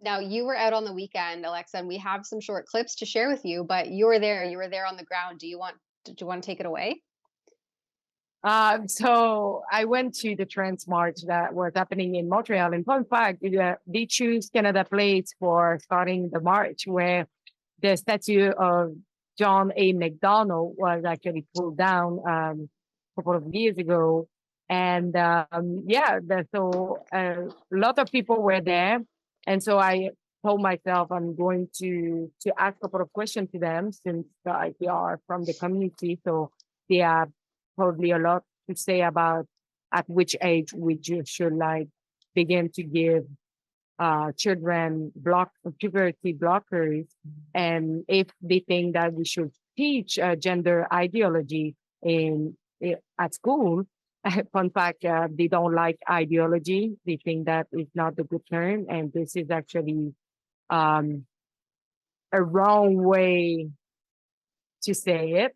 Now, you were out on the weekend, Alexa, and we have some short clips to share with you, but you were there. You were there on the ground. Do you want to take it away? So I went to the Trans March that was happening in Montreal. And fun fact, they choose Canada Place for starting the march, where the statue of John A. McDonald was actually pulled down a couple of years ago. And so a lot of people were there. And so I told myself I'm going to ask a couple of questions to them since they are from the community. So they have probably a lot to say about at which age we just should like begin to give children puberty blockers, and if they think that we should teach gender ideology at school. Fun fact, they don't like ideology. They think that is not the good term, and this is actually a wrong way to say it.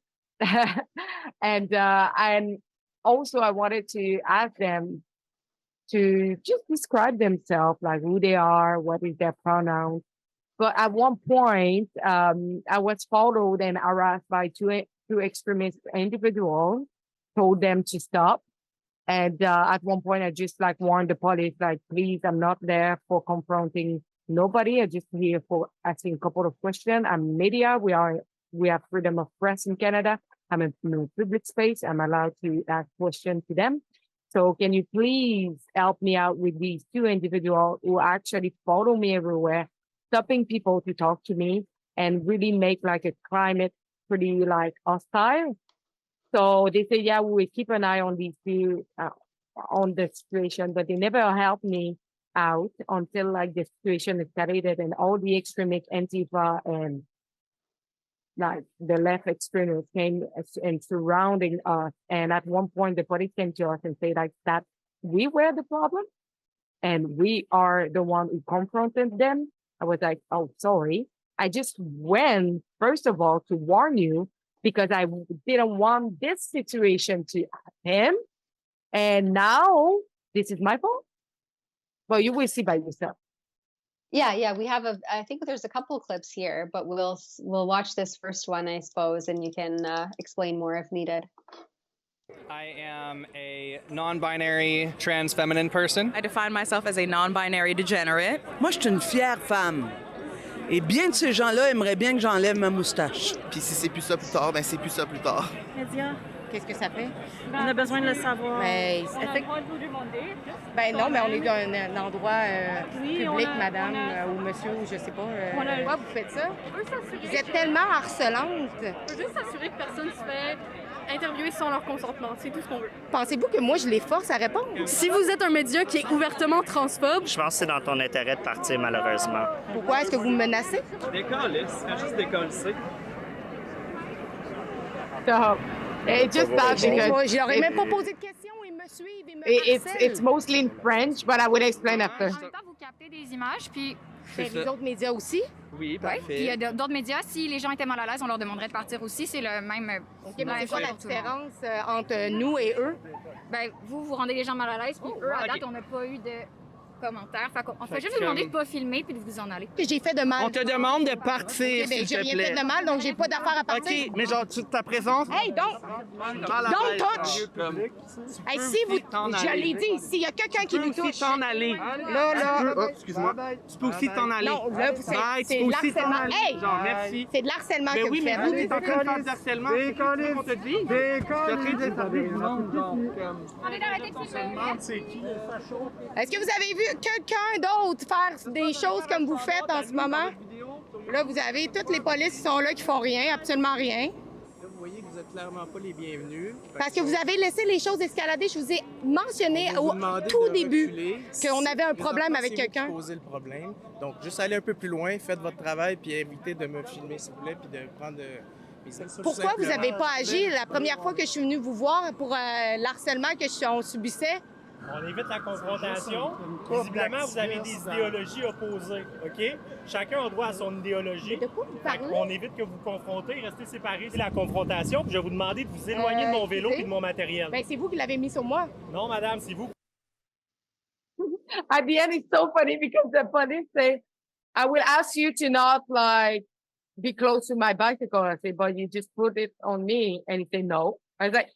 And also I wanted to ask them to just describe themselves, like who they are, what is their pronouns. But at one point, I was followed and harassed by two extremist individuals, told them to stop. And at one point, I just like warned the police, like, please, I'm not there for confronting nobody. I'm just here for asking a couple of questions. I'm media. We have freedom of press in Canada. I'm in a public space. I'm allowed to ask questions to them. So can you please help me out with these two individuals who actually follow me everywhere, stopping people to talk to me and really make like a climate pretty like hostile. So they say, yeah, we will keep an eye on these two, on the situation, but they never helped me out until like the situation escalated and all the extremist Antifa and like the left extremists came and surrounding us. And at one point, the police came to us and said like that we were the problem and we are the one who confronted them. I was like, oh, sorry. I just went, first of all, to warn you because I didn't want this situation to happen. And now this is my fault. Well, you will see by yourself. Yeah, we have I think there's a couple of clips here, but we'll watch this first one, I suppose, and you can explain more if needed. I am a non-binary trans feminine person. I define myself as a non-binary degenerate. Moi, je suis une fière femme. Et bien de ces gens-là aimeraient bien que j'enlève ma moustache. Puis si c'est plus ça plus tard, ben c'est plus ça plus tard. Média. Qu'est-ce que ça fait? On a besoin de le savoir. Mais, On a le droit de vous demander. ben non, mais on est dans un endroit Oui, public, on a- madame, on a- ou monsieur, ou je sais pas. On a- Pourquoi vous faites ça? On peut s'assurer Vous êtes que- tellement harcelante. On peut juste s'assurer que personne se fait interviewer sans leur consentement. C'est tout ce qu'on veut. Pensez-vous que moi, je les force à répondre? Si vous êtes un média qui est ouvertement transphobe, Je pense que c'est dans ton intérêt de partir, malheureusement. Pourquoi est-ce que vous me menacez? Décalisse, juste décalisser. So it's just that Moi, because je leur ai même pas posé de questions. Ils me suivent, ils me it's harcèlent. mostly in French, but I will explain after. En même temps, vous captez des images, puis Ben, les autres médias aussi. Oui, puis il y a d'autres médias, si les gens étaient mal à l'aise, on leur demanderait de partir aussi. C'est le même. OK, mais c'est même quoi la chose pour tout le monde. différence entre nous et eux? Ben, vous rendez les gens mal à l'aise, puis eux, à date, on n'a pas eu de commentaires. Fait qu'on fait juste vous demander de pas filmer puis de vous en aller. Que j'ai fait de mal. On te demande de partir, OK, ben, s'il j'ai te rien plaît. fait de mal, donc j'ai pas d'affaire à partir. OK, mais genre, ta présence... Hey, don't touch! Hey, si vous, je l'ai dit, s'il y a quelqu'un qui nous touche, t'en aller. là, Excuse-moi. Tu peux aussi t'en aller. non, là, Bye, c'est tu de peux aussi t'en l'harcèlement. aller. Hey! Genre, merci. C'est de l'harcèlement Mais que oui, vous mais faites. vous, t'es en train de faire du harcèlement. C'est quoi qu'on te dit? On est d'arrêter de filmer. Est-ce que vous avez vu quelqu'un d'autre faire des choses comme vous faites en ce moment? Là, vous avez toutes les polices qui sont là qui font rien, absolument rien. Là, vous voyez que vous êtes clairement pas les bienvenus. Parce que vous avez laissé les choses escalader. Je vous ai mentionné On va vous au demander tout de début reculer. qu'on avait un Présentement, problème avec c'est vous quelqu'un. qui posez le problème. Donc, juste aller un peu plus loin, faites votre travail, puis évitez de me filmer, s'il vous plaît, puis de prendre mes actions. Pourquoi vous n'avez Simplement. pas agi la première fois que je suis venue vous voir pour l'harcèlement on subissait? On évite la confrontation. Visiblement, vous avez des idéologies opposées, OK? Chacun a droit à son idéologie. De quoi vous parlez? On évite que vous confrontez, restez séparés. C'est la confrontation, puis je vais vous demander de vous éloigner de mon vélo excusez. et de mon matériel. Ben, c'est vous qui l'avez mis sur moi. Non, madame, c'est vous. At the end, it's so funny because the police say, I will ask you to not like be close to my bicycle. I say, but you just put it on me. And he said, no. I was like,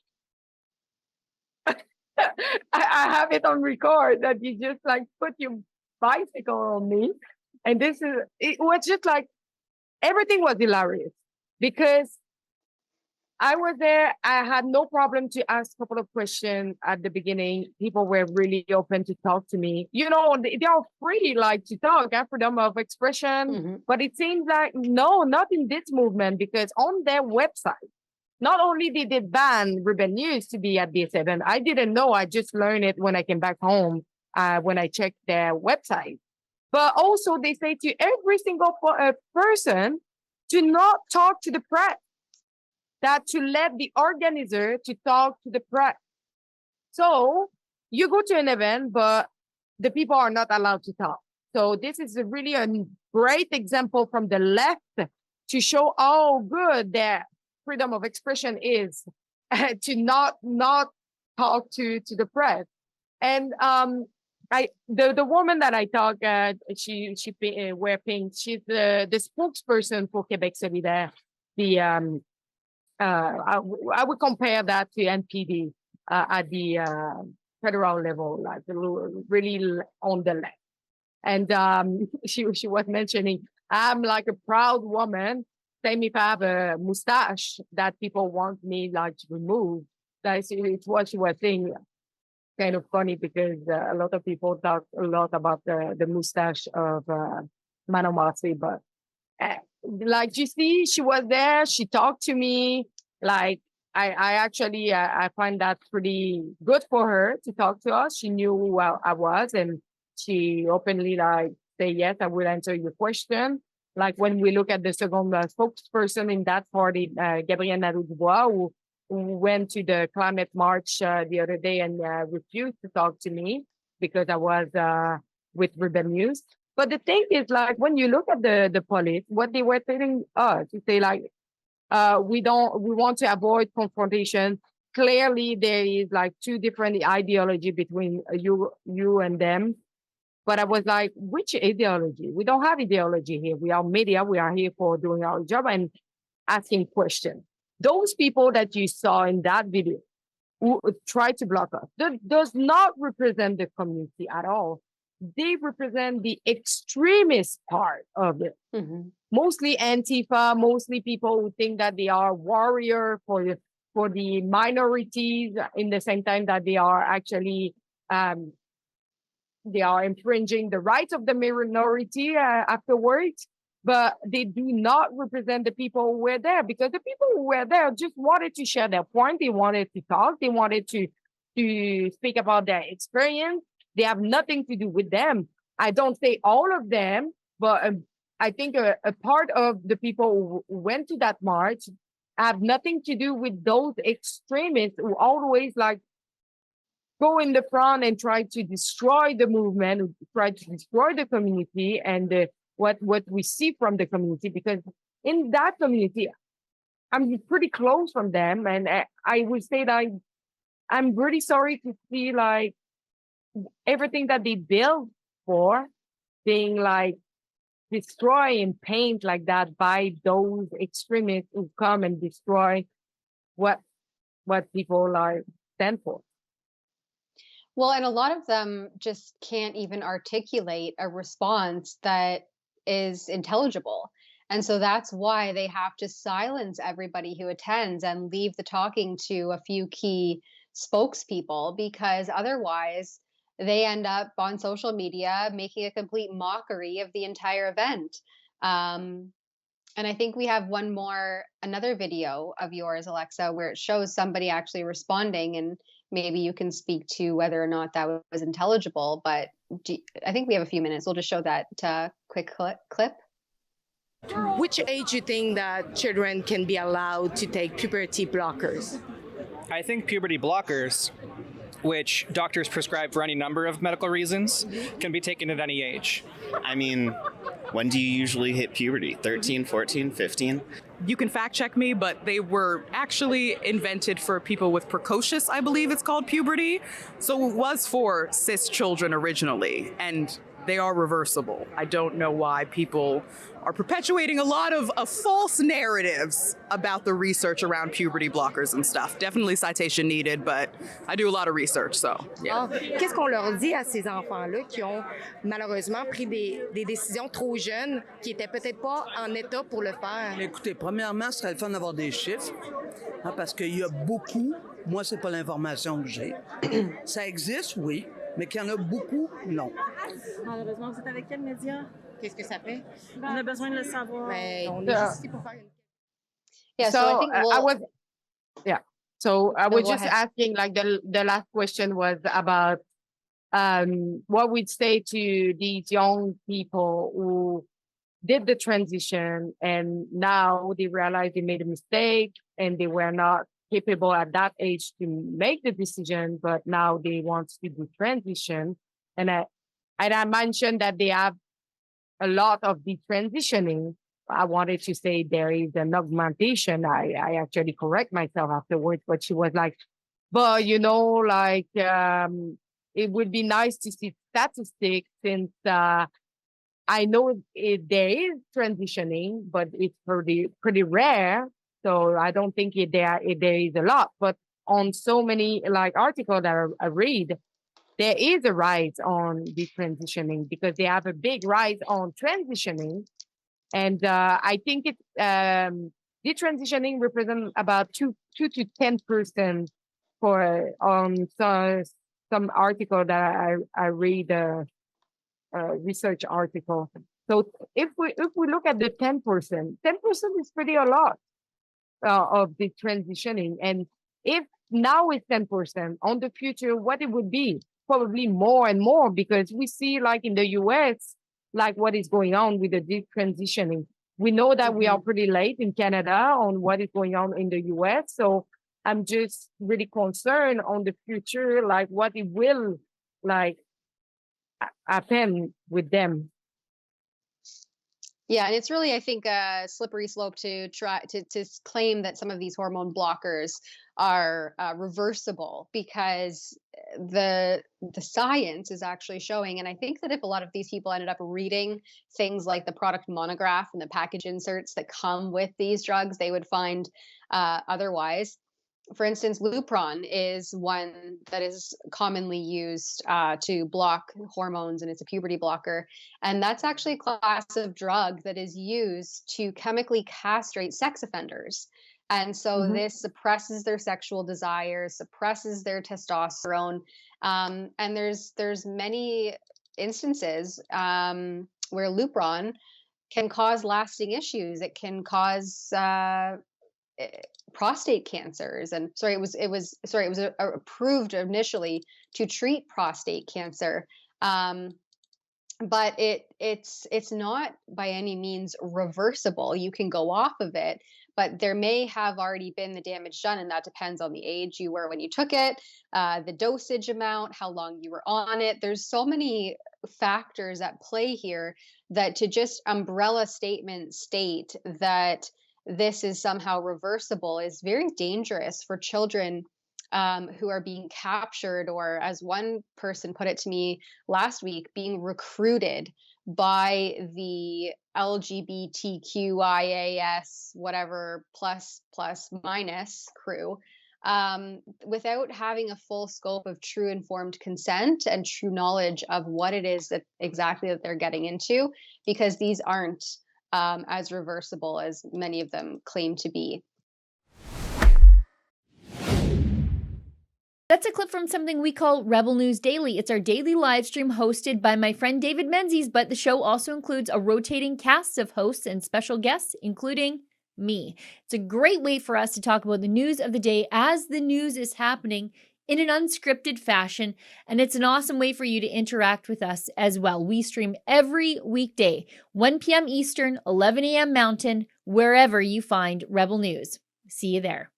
I have it on record that you just like put your bicycle on me. And it was just like, everything was hilarious because I was there. I had no problem to ask a couple of questions at the beginning. People were really open to talk to me. You know, they are free like to talk, have freedom of expression. But it seems like, no, not in this movement, because on their website, not only did they ban Ruben News to be at this event, I didn't know. I just learned it when I came back home, when I checked their website. But also they say to every single person to not talk to the press, that to let the organizer to talk to the press. So you go to an event, but the people are not allowed to talk. So this is really a great example from the left to show how good their freedom of expression is to not talk to the press. And the woman that I talk, she wear pink. She's the spokesperson for Québec Solidaire. I would compare that to NPD at the federal level, like really on the left. And she was mentioning, I'm like a proud woman. Same if I have a mustache that people want me like to remove. It's what she was saying. Kind of funny because a lot of people talk a lot about the mustache of Manon Marcy, but like you see, she was there. She talked to me. Like I actually I find that pretty good for her to talk to us. She knew who I was, and she openly like say yes, I will answer your question. Like when we look at the second spokesperson in that party, Gabrielle Nadeau-Dubois, who went to the climate march the other day and refused to talk to me because I was with Ruben News. But the thing is, like, when you look at the police, what they were telling us, they like, we want to avoid confrontation. Clearly, there is like two different ideology between you and them. But I was like, which ideology? We don't have ideology here. We are media. We are here for doing our job and asking questions. Those people that you saw in that video who tried to block us, that does not represent the community at all. They represent the extremist part of it. Mostly Antifa, mostly people who think that they are warrior for the minorities, in the same time that they are actually they are infringing the rights of the minority afterwards. But they do not represent the people who were there, because the people who were there just wanted to share their point. They wanted to talk. They wanted to speak about their experience. They have nothing to do with them. I don't say all of them, but I think a part of the people who went to that march have nothing to do with those extremists who always like go in the front and try to destroy the movement, try to destroy the community and what we see from the community. Because in that community, I'm pretty close from them, and I would say that I'm really sorry to see like everything that they built for being like destroyed and paint like that by those extremists who come and destroy what people like stand for. Well, and a lot of them just can't even articulate a response that is intelligible. And so that's why they have to silence everybody who attends and leave the talking to a few key spokespeople, because otherwise they end up on social media making a complete mockery of the entire event. And I think we have another video of yours, Alexa, where it shows somebody actually responding, and maybe you can speak to whether or not that was intelligible. But I think we have a few minutes. We'll just show that quick clip. Which age do you think that children can be allowed to take puberty blockers? I think puberty blockers, which doctors prescribe for any number of medical reasons, can be taken at any age. I mean, when do you usually hit puberty? 13, 14, 15? You can fact check me, but they were actually invented for people with precocious, I believe it's called, puberty. So it was for cis children originally. And they are reversible. I don't know why people are perpetuating a lot of false narratives about the research around puberty blockers and stuff. Definitely citation needed, but I do a lot of research, so yeah. Qu'est-ce qu'on leur dit à ces enfants-là qui ont malheureusement pris des décisions trop jeunes, qui étaient peut-être pas en état pour le faire? Écoutez, premièrement, ce serait le fun d'avoir des chiffres, hein, parce qu'il y a beaucoup, moi, c'est pas l'information que j'ai. Ça existe, oui, mais qu'il y en a beaucoup, non. Malheureusement, vous êtes avec quel média? Qu'est-ce que ça fait? On a besoin de le savoir. Ben, on est juste ici pour faire une... Yeah, so I think I was, yeah. So I No, was go just ahead. asking, like the last question was about what we'd say to these young people who did the transition and now they realize they made a mistake and they were not capable at that age to make the decision, but now they want to do transition. And I mentioned that they have a lot of detransitioning. I wanted to say there is an augmentation. I actually correct myself afterwards, but she was like, but you know, like it would be nice to see statistics since I know there is transitioning, but it's pretty rare. So I don't think there is a lot. But on so many like articles that I read, there is a rise on detransitioning because they have a big rise on transitioning. And I think it's detransitioning represents about 2 to 10% for some article that I read research article. So if we look at the 10%, 10% is pretty a lot of the transitioning. And if now it's 10%, on the future, what it would be? Probably more and more, because we see like in the US, like what is going on with the detransitioning. We know that we are pretty late in Canada on what is going on in the US. So I'm just really concerned on the future, like what it will like happen with them. Yeah, and it's really, I think, a slippery slope to try to claim that some of these hormone blockers are reversible, because the science is actually showing, and I think that if a lot of these people ended up reading things like the product monograph and the package inserts that come with these drugs, they would find otherwise. For instance, Lupron is one that is commonly used to block hormones, and it's a puberty blocker. And that's actually a class of drug that is used to chemically castrate sex offenders. And so this suppresses their sexual desires, suppresses their testosterone. And there's many instances where Lupron can cause lasting issues. It can cause prostate cancers, and it was approved initially to treat prostate cancer, but it's not by any means reversible. You can go off of it, but there may have already been the damage done, and that depends on the age you were when you took it, the dosage amount, how long you were on it. There's so many factors at play here that to just umbrella statement state that this is somehow reversible is very dangerous for children who are being captured, or as one person put it to me last week, being recruited by the LGBTQIAS whatever plus minus crew without having a full scope of true informed consent and true knowledge of what it is that exactly that they're getting into, because these aren't as reversible as many of them claim to be. That's a clip from something we call Rebel News Daily. It's our daily live stream hosted by my friend David Menzies, but the show also includes a rotating cast of hosts and special guests, including me. It's a great way for us to talk about the news of the day as the news is happening in an unscripted fashion, and it's an awesome way for you to interact with us as well. We stream every weekday, 1 p.m. Eastern, 11 a.m. Mountain, wherever you find Rebel News. See you there.